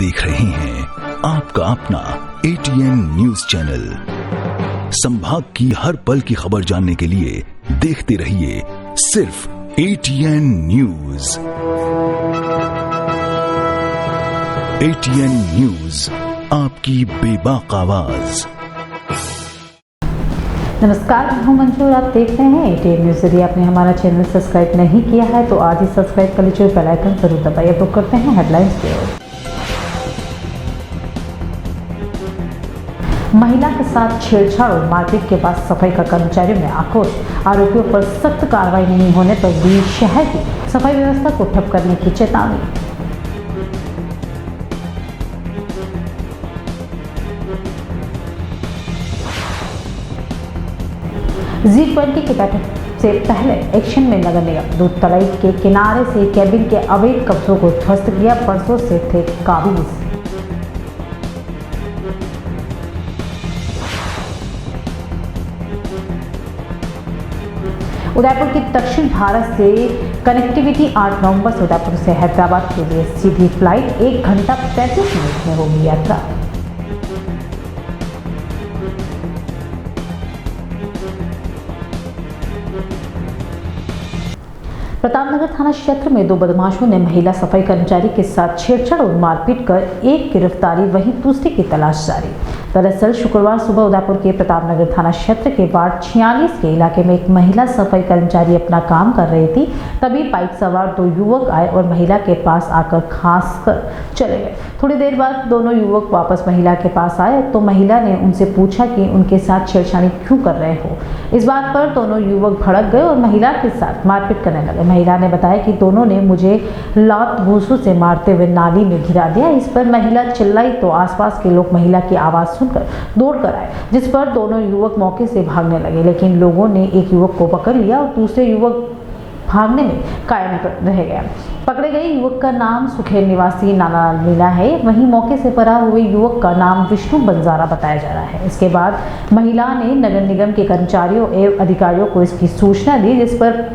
देख रहे हैं आपका अपना ATN न्यूज चैनल। संभाग की हर पल की खबर जानने के लिए देखते रहिए सिर्फ ATN न्यूज। ATN न्यूज, आपकी बेबाक आवाज। नमस्कार, मैं हूं मंजू और आप देख रहे हैं ATN न्यूज। यदि आपने हमारा चैनल सब्सक्राइब नहीं किया है तो आज ही सब्सक्राइब कर लीजिए, बेल आइकन जरूर दबाइए। तो करते हैं हेडलाइंस की ओर। महिला के साथ छेड़छाड़ और मारपीट के बाद सफाई का कर्मचारियों में आक्रोश। आरोपियों पर सख्त कार्रवाई नहीं होने पर दी शहर की सफाई व्यवस्था को ठप करने की चेतावनी। G20 की बैठक से पहले एक्शन में नगर निगम। दूध तलाई के किनारे से कैबिन के अवैध कब्जों को ध्वस्त किया, परसों से थे काबिज। उदयपुर की दक्षिण भारत से कनेक्टिविटी 8 नवंबर से उदयपुर से हैदराबाद के लिए सीधी फ्लाइट 1 घंटा 35 मिनट में होगी यात्रा। प्रतापनगर थाना क्षेत्र में 2 बदमाशों ने महिला सफाई कर्मचारी के साथ छेड़छाड़ और मारपीट कर एक गिरफ्तारी, वहीं दूसरे की तलाश जारी। दरअसल शुक्रवार सुबह उदयपुर के प्रतापनगर थाना क्षेत्र के वार्ड 46 के इलाके में एक महिला सफाई कर्मचारी अपना काम कर रही थी। तभी बाइक सवार 2 युवक आए और महिला के पास आकर खांस कर चले गए। थोड़ी देर बाद दोनों युवक वापस महिला के पास आए तो महिला ने उनसे पूछा कि उनके साथ छेड़छाड़ी क्यों कर रहे हो। इस बात पर दोनों युवक भड़क गए और महिला के साथ मारपीट करने लगे। महिला ने बताया कि दोनों ने मुझे लात घूंसों से मारते हुए नाली में गिरा दिया। इस पर महिला चिल्लाई तो आसपास के लोग महिला की आवाज सुनकर दौड़कर आए, जिस पर दोनों युवक मौके से भागने लगे, लेकिन लोगों ने एक युवक को पकड़ लिया और दूसरे युवक भागने में कायम रह गया। पकड़े गए युवक का नाम सुखेर निवासी नाना मीना है, वहीं मौके से फरार हुए युवक का नाम विष्णु बंजारा बताया जा रहा है। इसके बाद महिला ने नगर निगम के कर्मचारियों एवं अधिकारियों को इसकी सूचना दी, जिस पर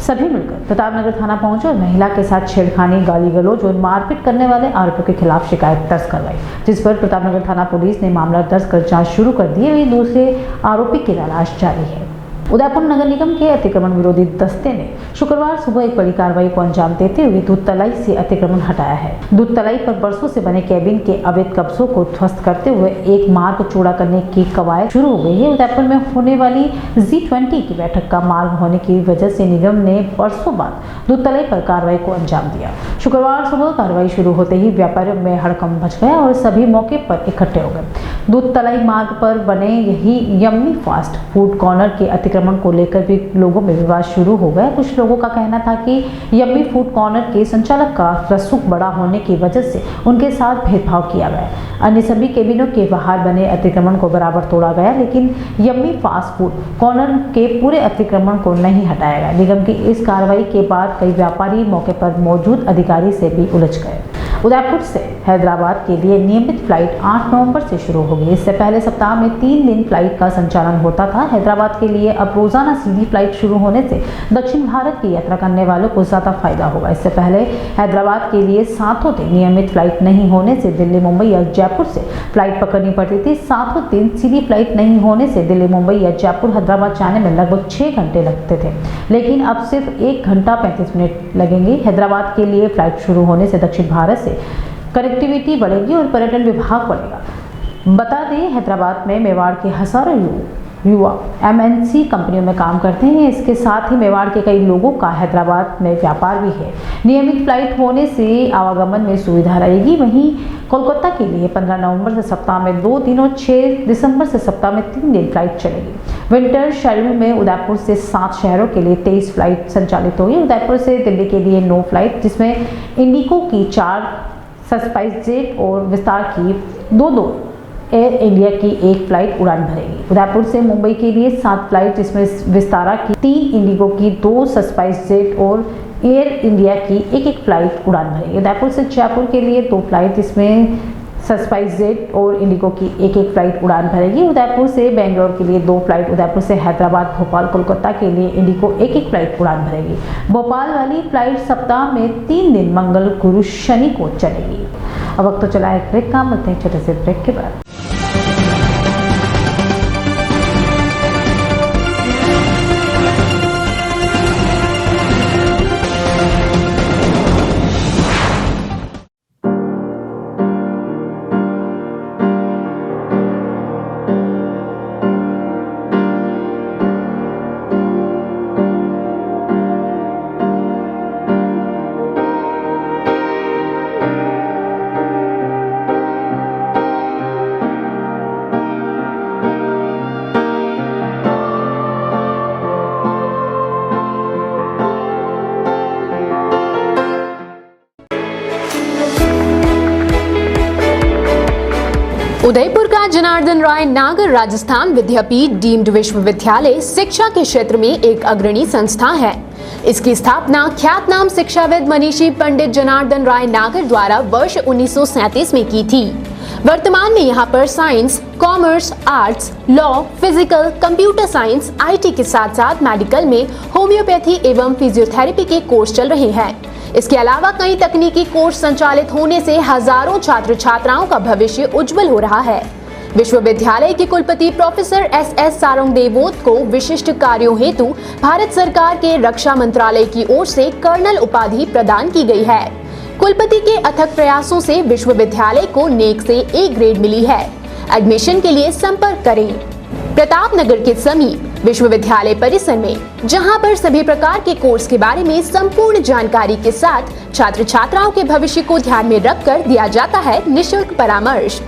सभी मिलकर प्रतापनगर थाना पहुंचे और महिला के साथ छेड़खानी, गाली गलौज और मारपीट करने वाले आरोपियों के खिलाफ शिकायत दर्ज करवाई, जिस पर प्रतापनगर थाना पुलिस ने मामला दर्ज कर जांच शुरू कर दी है। वहीं दूसरे आरोपी की तलाश जारी है। उदयपुर नगर निगम के अतिक्रमण विरोधी दस्ते ने शुक्रवार सुबह एक बड़ी कार्रवाई को अंजाम देते हुए दूध तलाई से अतिक्रमण हटाया है। दूध तलाई पर बरसों से बने कैबिन के अवैध कब्जों को ध्वस्त करते हुए एक मार्ग चौड़ा करने की कवायद शुरू हो गई है। उदयपुर में होने वाली G20 की बैठक का मार्ग होने की वजह से निगम ने बरसों बाद दूध तलाई पर कार्रवाई को अंजाम दिया। शुक्रवार सुबह कार्रवाई शुरू होते ही व्यापारियों में हड़कंप मच गया और सभी मौके पर इकट्ठे हो गए। दूध तलाई मार्ग पर बने यही यम्मी फास्ट फूड कॉर्नर के अतिक्रमण को लेकर भी लोगों में विवाद शुरू हो गया। कुछ लोगों का कहना था कि यम्मी फूड कॉर्नर के संचालक का रसूख बड़ा होने की वजह से उनके साथ भेदभाव किया गया। अन्य सभी केबिनों के बाहर बने अतिक्रमण को बराबर तोड़ा गया, लेकिन यम्मी फास्ट फूड कॉर्नर के पूरे अतिक्रमण को नहीं हटाया गया। निगम की इस कार्रवाई के बाद कई व्यापारी मौके पर मौजूद अधिकारी से भी उलझ गए। उदयपुर से हैदराबाद के लिए नियमित फ्लाइट 8 नवंबर से शुरू होगी। इससे पहले सप्ताह में 3 दिन फ्लाइट का संचालन होता था। हैदराबाद के लिए अब रोजाना सीधी फ्लाइट शुरू होने से दक्षिण भारत की यात्रा करने वालों को ज्यादा फायदा होगा। इससे पहले हैदराबाद के लिए 7 दिन नियमित फ्लाइट नहीं होने से दिल्ली, मुंबई या जयपुर से फ्लाइट पकड़नी पड़ती थी। 7 दिन सीधी फ्लाइट नहीं होने से दिल्ली, मुंबई या जयपुर, हैदराबाद जाने में लगभग 6 घंटे लगते थे, लेकिन अब सिर्फ 1 घंटा 35 मिनट लगेंगे। हैदराबाद के लिए फ्लाइट शुरू होने से दक्षिण भारत से कनेक्टिविटी बढ़ेगी और पर्यटन विभाग बढ़ेगा। बता दें, हैदराबाद में मेवाड़ के हजारों युवा MNC कंपनियों में काम करते हैं। इसके साथ ही मेवाड़ के कई लोगों का हैदराबाद में व्यापार भी है। नियमित फ्लाइट होने से आवागमन में सुविधा रहेगी। वहीं कोलकाता के लिए 15 नवंबर से सप्ताह में 2 दिन और 6 दिसंबर से सप्ताह में 3 दिन फ्लाइट चलेगी। विंटर शेड्यूल में उदयपुर से 7 शहरों के लिए 23 फ्लाइट संचालित होगी। उदयपुर से दिल्ली के लिए 9 फ्लाइट, जिसमें इंडिगो की 4, स्पाइस जेट और विस्तार की 2 एयर इंडिया की 1 फ्लाइट उड़ान भरेगी। उदयपुर से मुंबई के लिए 7 फ्लाइट, जिसमें विस्तारा की 3, इंडिगो की 2, स्पाइस जेट और एयर इंडिया की 1 फ्लाइट उड़ान भरेगी। उदयपुर से जयपुर के लिए 2 फ्लाइट, जिसमें स्पाइस जेट और इंडिगो की 1 फ्लाइट उड़ान भरेगी। उदयपुर से बेंगलोर के लिए 2 फ्लाइट, उदयपुर से हैदराबाद, भोपाल, कोलकाता के लिए इंडिगो 1 फ्लाइट उड़ान भरेगी। भोपाल वाली फ्लाइट सप्ताह में 3 दिन मंगल, गुरु, शनि को चलेगी। अब वक्त तो चला एक ब्रेक का, मिलते हैं छोटे से ब्रेक के बाद। उदयपुर का जनार्दन राय नागर राजस्थान विद्यापीठ डीम्ड विश्वविद्यालय शिक्षा के क्षेत्र में एक अग्रणी संस्था है। इसकी स्थापना ख्यातनाम शिक्षाविद मनीषी पंडित जनार्दन राय नागर द्वारा वर्ष 1937 में की थी। वर्तमान में यहाँ पर science, commerce, arts, law, physical, computer science, IT के साथ साथ मेडिकल में होम्योपैथी एवं फिजियोथेरेपी के कोर्स चल रहे हैं। इसके अलावा कई तकनीकी कोर्स संचालित होने से हजारों छात्र छात्राओं का भविष्य उज्जवल हो रहा है। विश्वविद्यालय के कुलपति प्रोफेसर एस सारंगदेवोत को विशिष्ट कार्यों हेतु भारत सरकार के रक्षा मंत्रालय की ओर से कर्नल उपाधि प्रदान की गई है। कुलपति के अथक प्रयासों से विश्वविद्यालय को नेक से ए ग्रेड मिली है। एडमिशन के लिए संपर्क करें प्रतापनगर के समीप विश्वविद्यालय परिसर में, जहां पर सभी प्रकार के कोर्स के बारे में संपूर्ण जानकारी के साथ छात्र छात्राओं के भविष्य को ध्यान में रखकर दिया जाता है निशुल्क परामर्श।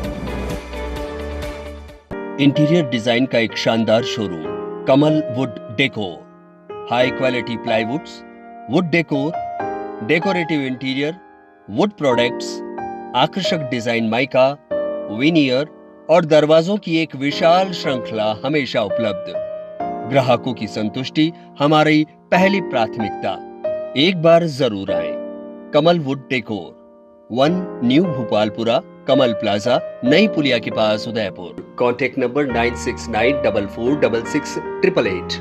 इंटीरियर डिजाइन का एक शानदार showroom Kamal wood decor, high quality प्लाईवुड्स, would decor, decorative interior, would products, आकर्षक डिजाइन माइका, विनियर और दरवाजों की एक विशाल श्रृंखला हमेशा उपलब्ध। ग्राहकों की संतुष्टि हमारी पहली प्राथमिकता। एक बार जरूर आएं। Kamal wood decor, 1 new Bhopalpura, Kamal plaza, नई पुलिया के पास, उदयपुर। Contact number 9694466888।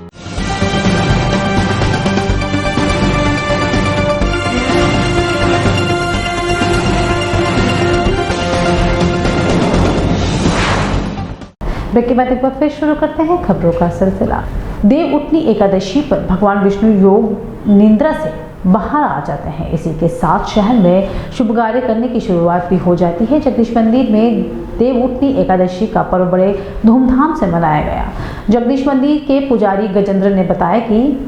ब्रेक के बाद एक बार फिर शुरू करते हैं खबरों का सिलसिला। देव उठनी एकादशी पर भगवान विष्णु योग निद्रा से बाहर आ जाते हैं। इसी के साथ शहर में शुभ कार्य करने की शुरुआत भी हो जाती है। जगदीश मंदिर में देव उठनी एकादशी का पर्व बड़े धूमधाम से मनाया गया। जगदीश मंदिर के पुजारी गजेंद्र ने बताया कि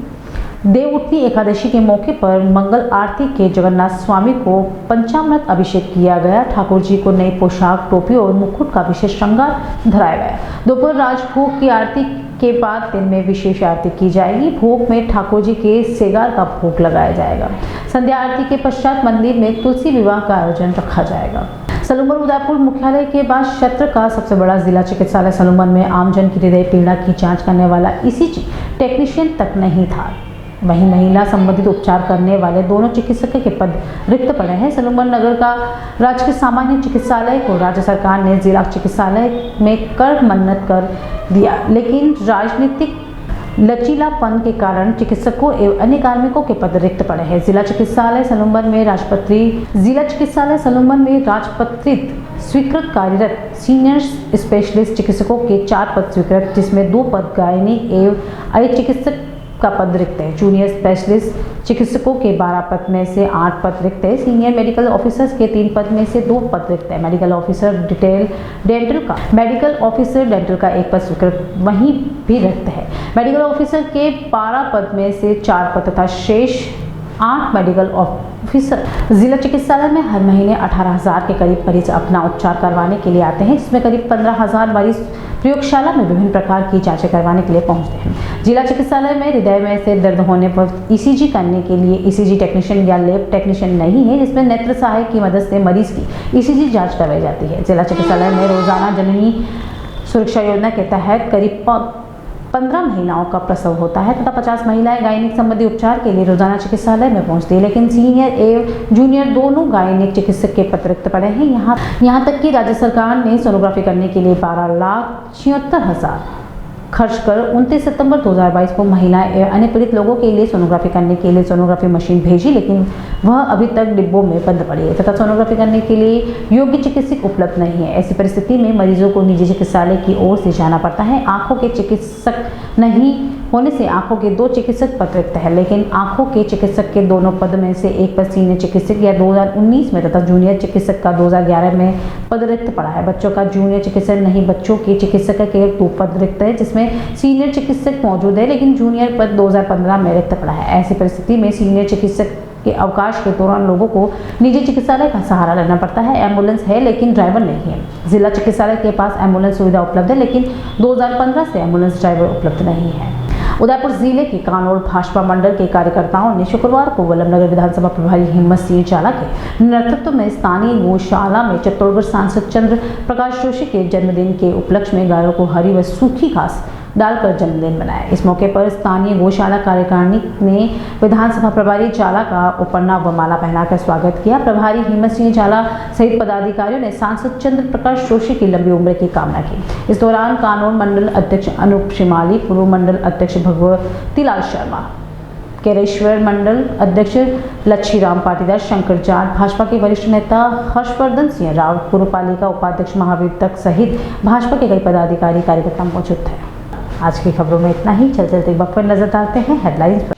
देव उठनी एकादशी के मौके पर मंगल आरती के जगन्नाथ स्वामी को पंचामृत अभिषेक किया गया। ठाकुर जी को नई पोशाक, टोपी और मुकुट का विशेष श्रृंगार धराया गया। दोपहर राजभोग की आरती के बाद दिन में विशेष आरती की जाएगी। भोग में ठाकुर जी के सेगार का भोग लगाया जाएगा। संध्या आरती के पश्चात मंदिर में तुलसी विवाह का आयोजन रखा जाएगा। सलूमन उदयपुर मुख्यालय के बाद क्षेत्र का सबसे बड़ा जिला चिकित्सालय सलूमन में आमजन की हृदय पीड़ा की जांच करने वाला ईसीजी टेक्नीशियन तक नहीं था। वहीं महिला संबंधित उपचार करने वाले दोनों चिकित्सक के पद रिक्त पड़े हैं। सलूमन नगर का राजकीय सामान्य चिकित्सालय को राज्य सरकार ने जिला चिकित्सालय में कर मन्नत कर दिया, लेकिन राजनीतिक लचीलापन के कारण चिकित्सकों एवं अन्य कार्मिकों के पद रिक्त पड़े हैं। जिला चिकित्सालय सलूमन में राजपत्रित स्वीकृत कार्यरत सीनियर स्पेशलिस्ट चिकित्सकों के 4 पद स्वीकृत, जिसमें 2 पद गायनी एवं अय चिकित्सक का पद रिक्त है। जूनियर स्पेशलिस्ट चिकित्सकों के 12 पद में से 8 पद रिक्त है। सीनियर मेडिकल ऑफिसर्स के 3 पद में से 2 पद रिक्त है। मेडिकल ऑफिसर डेंटल का 1 पद स्वीकृत वहीं भी रिक्त है। मेडिकल ऑफिसर के 12 पद में से 4 पद तथा शेष 8 मेडिकल ऑफिसर। जिला चिकित्सालय में हर महीने 18,000 के करीब मरीज अपना उपचार करवाने के लिए आते हैं। इसमें करीब 15,000 मरीज प्रयोगशाला में विभिन्न प्रकार की जांचें करवाने के लिए पहुंचते हैं। जिला चिकित्सालय में हृदय में से दर्द होने पर ईसीजी करने के लिए ईसीजी टेक्नीशियन या लैब टेक्नीशियन नहीं है, जिसमें नेत्र सहायक की मदद से मरीज की ईसीजी जांच करवाई जाती है। जिला चिकित्सालय में रोजाना जननी सुरक्षा योजना के तहत करीब 15 महिलाओं का प्रसव होता है तथा 50 महिलाएं गायनिक संबंधी उपचार के लिए रोजाना चिकित्सालय में पहुंचती है, लेकिन सीनियर एवं जूनियर दोनों गायनिक चिकित्सक के पद रिक्त पड़े हैं। यहाँ तक कि राज्य सरकार ने सोनोग्राफी करने के लिए 12,76,000 खर्च कर 29 सितंबर 2022 को महिला एवं अन्य पीड़ित लोगों के लिए सोनोग्राफी करने के लिए सोनोग्राफी मशीन भेजी, लेकिन वह अभी तक डिब्बों में बंद पड़ी है तथा सोनोग्राफी करने के लिए योग्य चिकित्सक उपलब्ध नहीं है। ऐसी परिस्थिति में मरीजों को निजी चिकित्सालय की ओर से जाना पड़ता है। आंखों के चिकित्सक नहीं होने से आंखों के 2 चिकित्सक पद रिक्त है, लेकिन आंखों के चिकित्सक के दोनों पद में से एक पद सीनियर चिकित्सक या 2019 में तथा जूनियर चिकित्सक का 2011 में पद रिक्त पड़ा है। बच्चों का जूनियर चिकित्सक नहीं, बच्चों के चिकित्सक के 2 पद रिक्त है, जिसमें सीनियर चिकित्सक मौजूद है, लेकिन जूनियर पद 2015 में रिक्त पड़ा है। ऐसी परिस्थिति में सीनियर चिकित्सक के अवकाश के दौरान लोगों को निजी चिकित्सालय का सहारा लेना पड़ता है। एम्बुलेंस है लेकिन ड्राइवर नहीं है। जिला चिकित्सालय के पास एम्बुलेंस सुविधा उपलब्ध है, लेकिन 2015 से एम्बुलेंस ड्राइवर उपलब्ध नहीं है। उदयपुर जिले के कानौर भाजपा मंडल के कार्यकर्ताओं ने शुक्रवार को वल्लभनगर विधानसभा प्रभारी हिम्मत सिंह चाला के नेतृत्व में स्थानीय गौशाला में चित्तौड़गढ़ सांसद चंद्र प्रकाश जोशी के जन्मदिन के उपलक्ष्य में गायों को हरी व सूखी घास डालकर जन्मदिन मनाया। इस मौके पर स्थानीय गौशाला कार्यकारिणी ने विधानसभा प्रभारी चाला का उपरना व माला पहनाकर स्वागत किया। प्रभारी हिम्मत सिंह चाला सहित पदाधिकारियों ने सांसद चंद्र प्रकाश जोशी की लंबी उम्र की कामना की। इस दौरान कानौर मंडल अध्यक्ष अनूप शिमाली, पूर्व मंडल अध्यक्ष भगवती लाल शर्मा, केरेश्वर मंडल अध्यक्ष लच्छीराम पाटीदार, शंकर जाट, भाजपा के वरिष्ठ नेता हर्षवर्धन सिंह रावत, पूर्व पालिका उपाध्यक्ष महावीर तक सहित भाजपा के कई पदाधिकारी कार्यकर्ता मौजूद थे। आज की खबरों में इतना ही। चलते चलते वक्त पर नजर डालते हैं हेडलाइंस पर।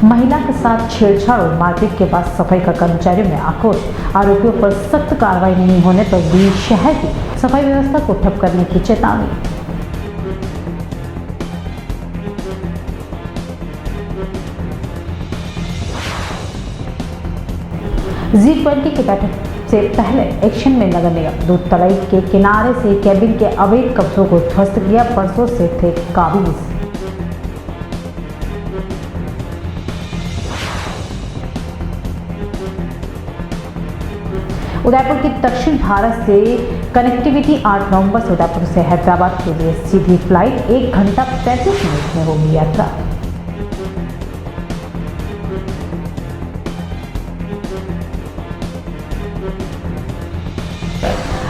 महिला के साथ छेड़छाड़ और मारपीट के बाद सफाई का कर्मचारियों में आक्रोश। आरोपियों पर सख्त कार्रवाई नहीं होने पर दी शहर की सफाई व्यवस्था को ठप करने की चेतावनी। G20 की बैठक से पहले एक्शन में नगर निगम। दूध तलाई के किनारे से कैबिन के अवैध कब्जों को ध्वस्त किया, परसों से थे काबिज। उदयपुर की दक्षिण भारत से कनेक्टिविटी 8 नवंबर से उदयपुर से हैदराबाद के लिए सीधी फ्लाइट 1 घंटा 35 मिनट में होगी यात्रा।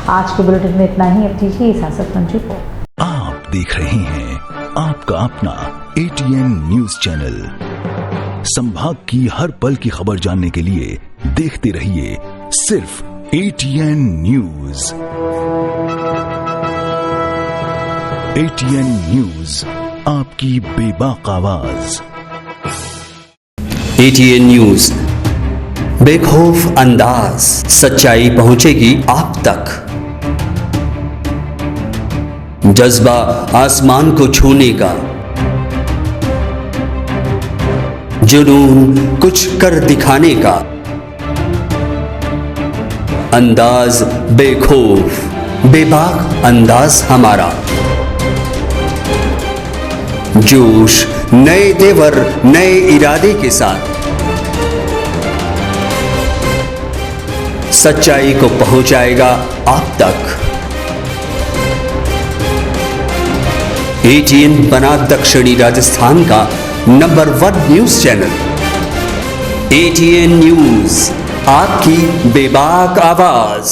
आज के बुलेटिन में इतना ही। अब दीजिए सांसद मंजू को। आप देख रहे हैं आपका अपना ATN न्यूज चैनल। संभाग की हर पल की खबर जानने के लिए देखते रहिए सिर्फ ATN न्यूज। ATN न्यूज, आपकी बेबाक आवाज। ATN न्यूज, बेखौफ अंदाज, सच्चाई पहुंचेगी आप तक। जज्बा आसमान को छूने का, जुनून कुछ कर दिखाने का, अंदाज बेखौफ बेबाक अंदाज हमारा। जोश नए तेवर नए इरादे के साथ सच्चाई को पहुंचाएगा आप तक। ATN बना दक्षिणी राजस्थान का number 1 news channel. ATN news, आपकी बेबाक आवाज।